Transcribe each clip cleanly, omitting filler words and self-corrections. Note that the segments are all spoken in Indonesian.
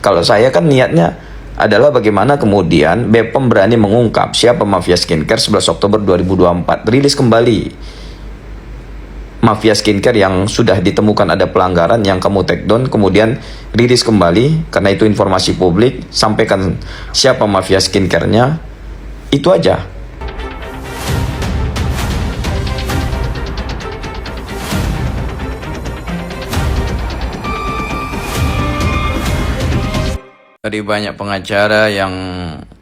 Kalau saya kan niatnya adalah bagaimana kemudian BPOM berani mengungkap siapa mafia skincare. 11 Oktober 2024 rilis kembali mafia skincare yang sudah ditemukan ada pelanggaran yang kamu take down, kemudian rilis kembali karena itu informasi publik, sampaikan siapa mafia skincare-nya. Itu aja. Dari banyak pengacara yang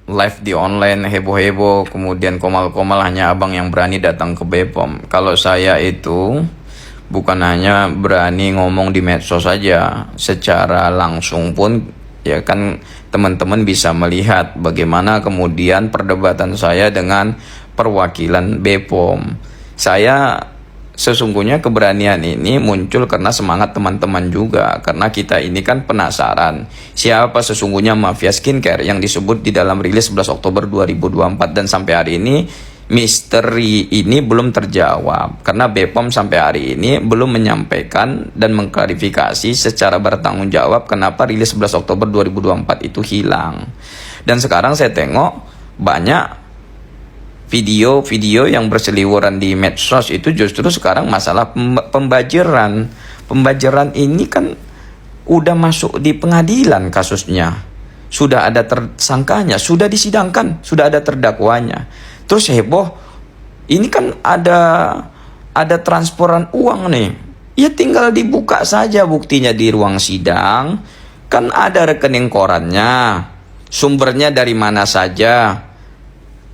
live di online heboh-heboh, kemudian komal-komal, hanya abang yang berani datang ke BPOM. Kalau saya itu bukan hanya berani ngomong di medsos saja, secara langsung pun ya kan teman-teman bisa melihat bagaimana kemudian perdebatan saya dengan perwakilan BPOM. Saya sesungguhnya keberanian ini muncul karena semangat teman-teman juga, karena kita ini kan penasaran siapa sesungguhnya mafia skincare yang disebut di dalam rilis 11 Oktober 2024, dan sampai hari ini misteri ini belum terjawab karena BPOM sampai hari ini belum menyampaikan dan mengklarifikasi secara bertanggung jawab kenapa rilis 11 Oktober 2024 itu hilang. Dan sekarang saya tengok banyak video-video yang berseliweran di medsos itu justru sekarang masalah pembajaran. Pembajaran ini kan udah masuk di pengadilan kasusnya. Sudah ada tersangkanya, sudah disidangkan, sudah ada terdakwanya. Terus heboh, ini kan ada transferan uang nih. Ya tinggal dibuka saja buktinya di ruang sidang. Kan ada rekening korannya, sumbernya dari mana saja.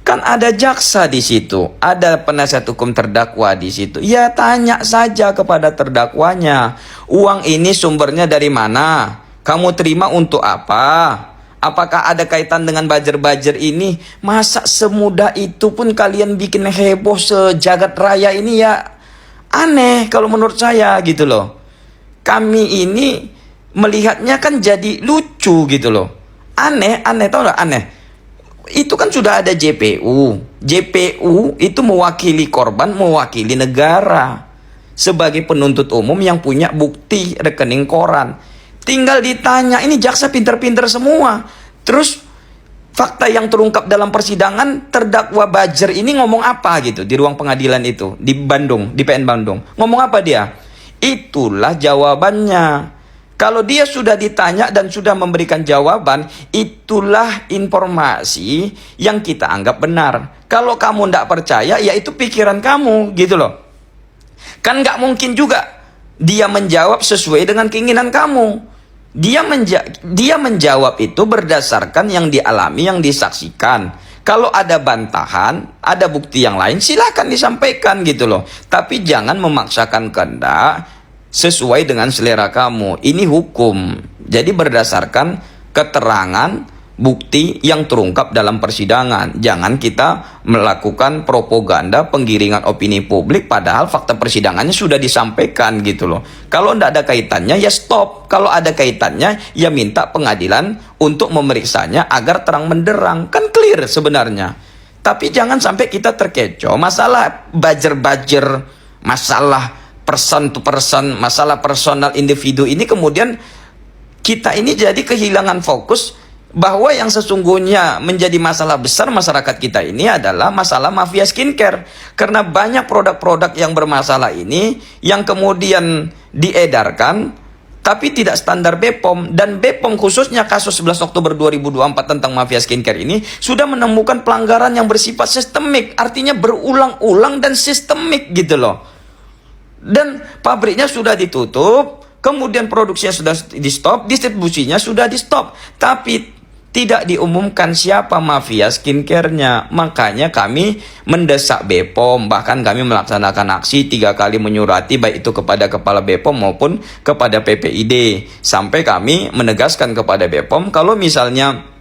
Kan ada jaksa di situ, ada penasihat hukum terdakwa di situ. Ya tanya saja kepada terdakwanya, uang ini sumbernya dari mana? Kamu terima untuk apa? Apakah ada kaitan dengan buzzer-buzzer ini? Masa semudah itu pun kalian bikin heboh sejagat raya ini? Ya aneh kalau menurut saya gitu loh. Kami ini melihatnya kan jadi lucu gitu loh. Aneh, tau gak aneh? Itu kan sudah ada JPU. JPU itu mewakili korban, mewakili negara sebagai penuntut umum yang punya bukti rekening koran. Tinggal ditanya, ini jaksa pinter-pinter semua. Terus fakta yang terungkap dalam persidangan, terdakwa buzzer ini ngomong apa gitu di ruang pengadilan itu di Bandung, di PN Bandung. Ngomong apa dia? Itulah jawabannya. Kalau dia sudah ditanya dan sudah memberikan jawaban, itulah informasi yang kita anggap benar. Kalau kamu tidak percaya, ya itu pikiran kamu, gitu loh. Kan nggak mungkin juga dia menjawab sesuai dengan keinginan kamu. Dia menjawab itu berdasarkan yang dialami, yang disaksikan. Kalau ada bantahan, ada bukti yang lain, silakan disampaikan gitu loh. Tapi jangan memaksakan kehendak sesuai dengan selera kamu. Ini hukum. Jadi berdasarkan keterangan bukti yang terungkap dalam persidangan. Jangan kita melakukan propaganda penggiringan opini publik padahal fakta persidangannya sudah disampaikan gitu loh. Kalau tidak ada kaitannya ya stop. Kalau ada kaitannya ya minta pengadilan untuk memeriksanya agar terang benderang. Kan clear sebenarnya. Tapi jangan sampai kita terkecoh masalah buzzer-buzzer, masalah person to person, masalah personal individu ini, kemudian kita ini jadi kehilangan fokus bahwa yang sesungguhnya menjadi masalah besar masyarakat kita ini adalah masalah mafia skincare. Karena banyak produk-produk yang bermasalah ini yang kemudian diedarkan tapi tidak standar BPOM, dan BPOM khususnya kasus 11 Oktober 2024 tentang mafia skincare ini sudah menemukan pelanggaran yang bersifat sistemik, artinya berulang-ulang dan sistemik gitu loh. Dan pabriknya sudah ditutup, kemudian produksinya sudah di-stop, distribusinya sudah di-stop. Tapi tidak diumumkan siapa mafia skincare-nya. Makanya kami mendesak BPOM, bahkan kami melaksanakan aksi 3 kali menyurati baik itu kepada Kepala BPOM maupun kepada PPID. Sampai kami menegaskan kepada BPOM kalau misalnya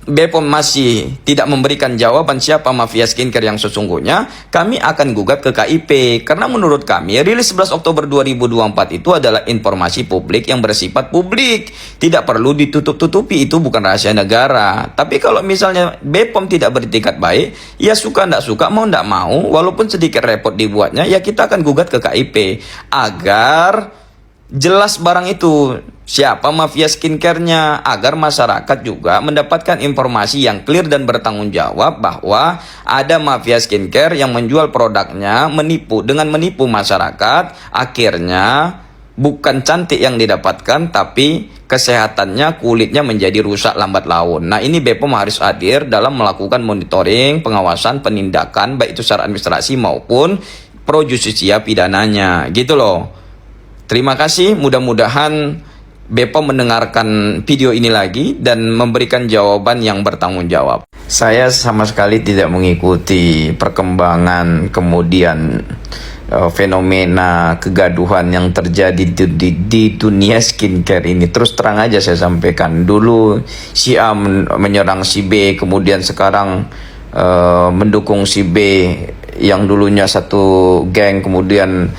BPOM masih tidak memberikan jawaban siapa mafia skincare yang sesungguhnya, kami akan gugat ke KIP. Karena menurut kami, rilis 11 Oktober 2024 itu adalah informasi publik yang bersifat publik. Tidak perlu ditutup-tutupi, itu bukan rahasia negara. Tapi kalau misalnya BPOM tidak beretikat baik, ya suka tidak suka, mau tidak mau, walaupun sedikit repot dibuatnya, ya kita akan gugat ke KIP. Agar jelas barang itu, siapa mafia skincare-nya, agar masyarakat juga mendapatkan informasi yang clear dan bertanggung jawab bahwa ada mafia skincare yang menjual produknya dengan menipu masyarakat. Akhirnya bukan cantik yang didapatkan, tapi kesehatannya, kulitnya menjadi rusak lambat laun. Nah, ini BPOM harus hadir dalam melakukan monitoring, pengawasan, penindakan, baik itu secara administrasi maupun pro justisia pidananya, gitu loh. Terima kasih, mudah-mudahan BPOM mendengarkan video ini lagi dan memberikan jawaban yang bertanggung jawab. Saya sama sekali tidak mengikuti perkembangan kemudian fenomena kegaduhan yang terjadi di dunia skincare ini. Terus terang aja saya sampaikan, dulu si A menyerang si B, kemudian sekarang mendukung si B yang dulunya satu geng, kemudian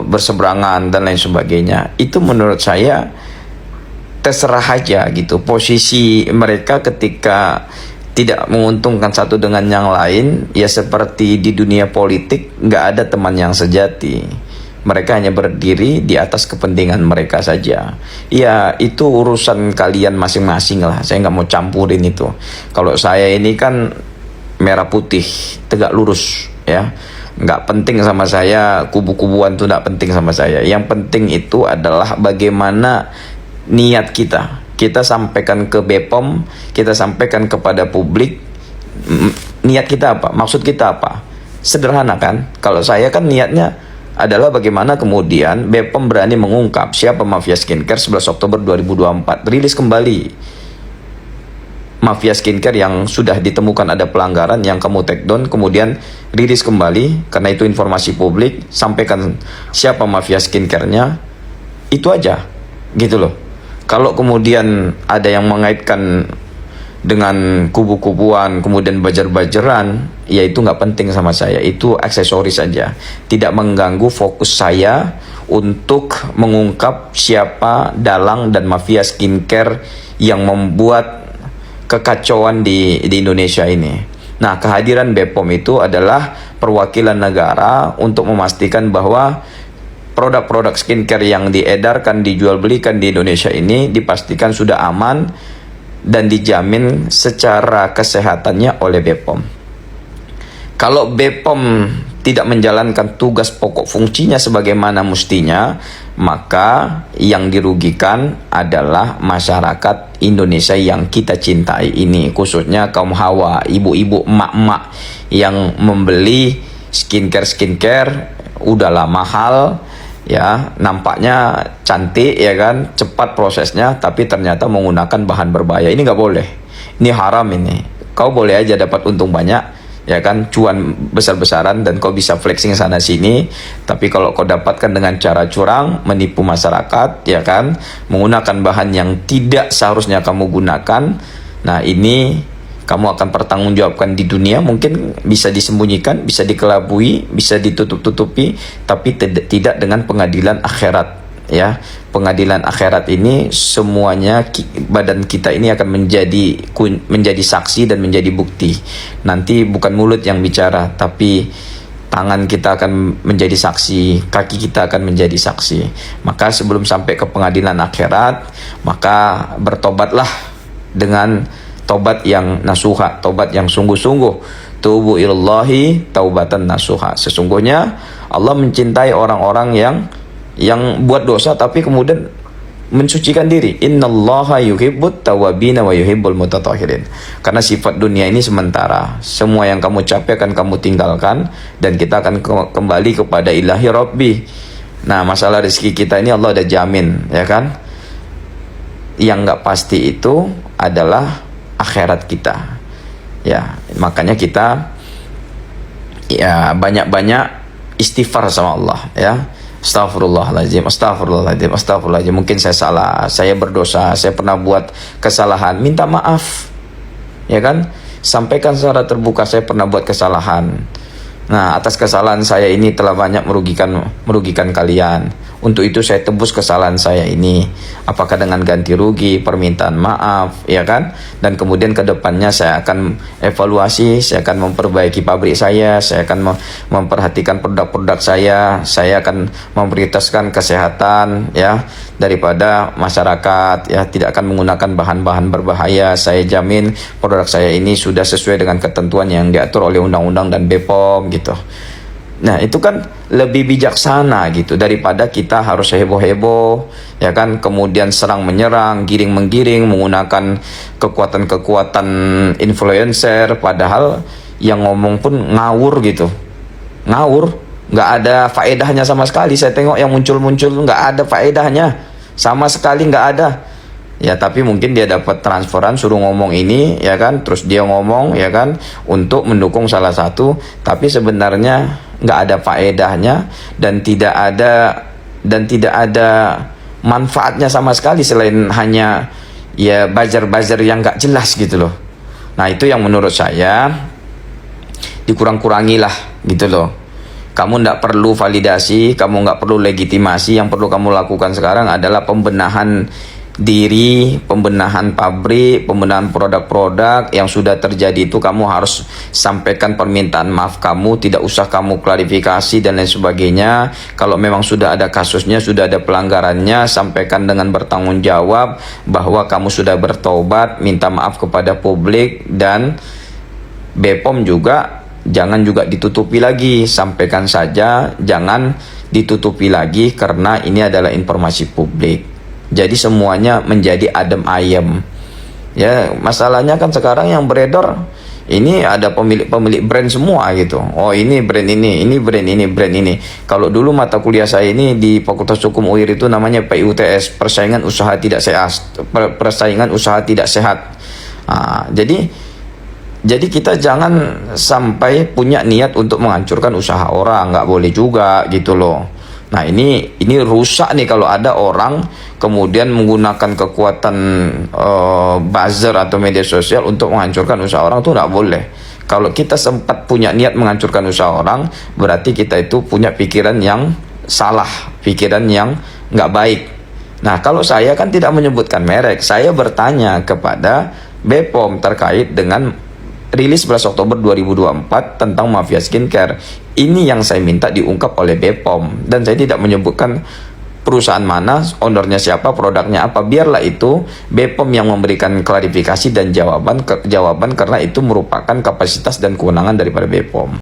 berseberangan dan lain sebagainya. Itu menurut saya terserah aja gitu posisi mereka ketika tidak menguntungkan satu dengan yang lain. Ya seperti di dunia politik, nggak ada teman yang sejati. Mereka hanya berdiri di atas kepentingan mereka saja. Ya itu urusan kalian masing-masing lah, saya nggak mau campurin itu. Kalau saya ini kan merah putih, tegak lurus ya. Nggak penting sama saya, kubu-kubuan itu nggak penting sama saya. Yang penting itu adalah bagaimana niat kita. Kita sampaikan ke BPOM, kita sampaikan kepada publik, niat kita apa, maksud kita apa. Sederhana kan? Kalau saya kan niatnya adalah bagaimana kemudian BPOM berani mengungkap siapa mafia skincare. 11 Oktober 2024 rilis kembali mafia skincare yang sudah ditemukan ada pelanggaran, yang kamu take down, kemudian rilis kembali karena itu informasi publik. Sampaikan siapa mafia skincare-nya, itu aja gitu loh. Kalau kemudian ada yang mengaitkan dengan kubu-kubuan, kemudian bajer-bajeran, ya itu nggak penting sama saya. Itu aksesoris saja, tidak mengganggu fokus saya untuk mengungkap siapa dalang dan mafia skincare yang membuat kekacauan di Indonesia ini. Nah, kehadiran BPOM itu adalah perwakilan negara untuk memastikan bahwa produk-produk skincare yang diedarkan, dijual belikan di Indonesia ini dipastikan sudah aman dan dijamin secara kesehatannya oleh BPOM. Kalau BPOM tidak menjalankan tugas pokok fungsinya sebagaimana mestinya, maka yang dirugikan adalah masyarakat Indonesia yang kita cintai ini, khususnya kaum hawa, ibu-ibu, emak-emak yang membeli skincare udahlah mahal ya, nampaknya cantik ya kan, cepat prosesnya, tapi ternyata menggunakan bahan berbahaya. Ini nggak boleh, ini haram ini. Kau boleh aja dapat untung banyak ya kan, cuan besar-besaran dan kau bisa flexing sana sini, tapi kalau kau dapatkan dengan cara curang, menipu masyarakat ya kan, menggunakan bahan yang tidak seharusnya kamu gunakan, nah ini kamu akan pertanggungjawabkan di dunia. Mungkin bisa disembunyikan, bisa dikelabui, bisa ditutup-tutupi, tapi tidak dengan pengadilan akhirat ya. Pengadilan akhirat ini semuanya badan kita ini akan menjadi saksi dan menjadi bukti. Nanti bukan mulut yang bicara, tapi tangan kita akan menjadi saksi, kaki kita akan menjadi saksi. Maka sebelum sampai ke pengadilan akhirat, maka bertobatlah dengan tobat yang nasuha, tobat yang sungguh-sungguh. Tubu ilallahi taubatan nasuha. Sesungguhnya Allah mencintai orang-orang yang buat dosa tapi kemudian mensucikan diri. Innallaha yuhibbut tawabina wa yuhibbul mutatahhirin. Karena sifat dunia ini sementara. Semua yang kamu capai akan kamu tinggalkan dan kita akan kembali kepada ilahi rabbi. Nah, masalah rezeki kita ini Allah ada jamin, ya kan? Yang nggak pasti itu adalah akhirat kita. Ya, makanya kita ya banyak-banyak istighfar sama Allah ya. Astagfirullahaladzim, astagfirullahaladzim, astagfirullahaladzim. Mungkin saya salah, saya berdosa, saya pernah buat kesalahan, minta maaf ya kan. Sampaikan secara terbuka, saya pernah buat kesalahan. Nah, atas kesalahan saya ini telah banyak merugikan kalian. Untuk itu saya tebus kesalahan saya ini. Apakah dengan ganti rugi, permintaan maaf, ya kan? Dan kemudian ke depannya saya akan evaluasi, saya akan memperbaiki pabrik saya akan memperhatikan produk-produk saya akan memprioritaskan kesehatan ya daripada masyarakat ya, tidak akan menggunakan bahan-bahan berbahaya. Saya jamin produk saya ini sudah sesuai dengan ketentuan yang diatur oleh undang-undang dan BPOM gitu. Nah itu kan lebih bijaksana gitu daripada kita harus heboh-heboh ya kan, kemudian serang menyerang, giring menggiring menggunakan kekuatan-kekuatan influencer, padahal yang ngomong pun ngawur gitu, ngawur, nggak ada faedahnya sama sekali. Saya tengok yang muncul-muncul nggak ada faedahnya sama sekali, nggak ada ya. Tapi mungkin dia dapat transferan suruh ngomong ini ya kan, terus dia ngomong ya kan untuk mendukung salah satu, tapi sebenarnya nggak ada faedahnya dan tidak ada manfaatnya sama sekali selain hanya ya buzzer-buzzer yang nggak jelas gitu loh. Nah itu yang menurut saya dikurang-kurangi lah gitu loh. Kamu nggak perlu validasi, kamu nggak perlu legitimasi. Yang perlu kamu lakukan sekarang adalah pembenahan diri, pembenahan pabrik, pembenahan produk-produk yang sudah terjadi. Itu kamu harus sampaikan permintaan maaf kamu, tidak usah kamu klarifikasi dan lain sebagainya. Kalau memang sudah ada kasusnya, sudah ada pelanggarannya, sampaikan dengan bertanggung jawab bahwa kamu sudah bertobat, minta maaf kepada publik, dan BPOM juga jangan juga ditutupi lagi, sampaikan saja, jangan ditutupi lagi karena ini adalah informasi publik. Jadi semuanya menjadi adem ayem. Ya, masalahnya kan sekarang yang beredar ini ada pemilik brand semua gitu. Oh, ini brand ini brand ini, brand ini. Kalau dulu mata kuliah saya ini di Fakultas Hukum UIR itu namanya PUTS, persaingan usaha tidak sehat. Persaingan usaha tidak sehat. Jadi kita jangan sampai punya niat untuk menghancurkan usaha orang, nggak boleh juga gitu loh. Nah ini rusak nih kalau ada orang kemudian menggunakan kekuatan buzzer atau media sosial untuk menghancurkan usaha orang, tuh nggak boleh. Kalau kita sempat punya niat menghancurkan usaha orang, berarti kita itu punya pikiran yang salah, pikiran yang nggak baik. Nah kalau saya kan tidak menyebutkan merek, saya bertanya kepada BPOM terkait dengan rilis 11 Oktober 2024 tentang mafia skincare. Ini yang saya minta diungkap oleh BPOM, dan saya tidak menyebutkan perusahaan mana, ownernya siapa, produknya apa. Biarlah itu BPOM yang memberikan klarifikasi dan jawaban karena itu merupakan kapasitas dan kewenangan daripada BPOM.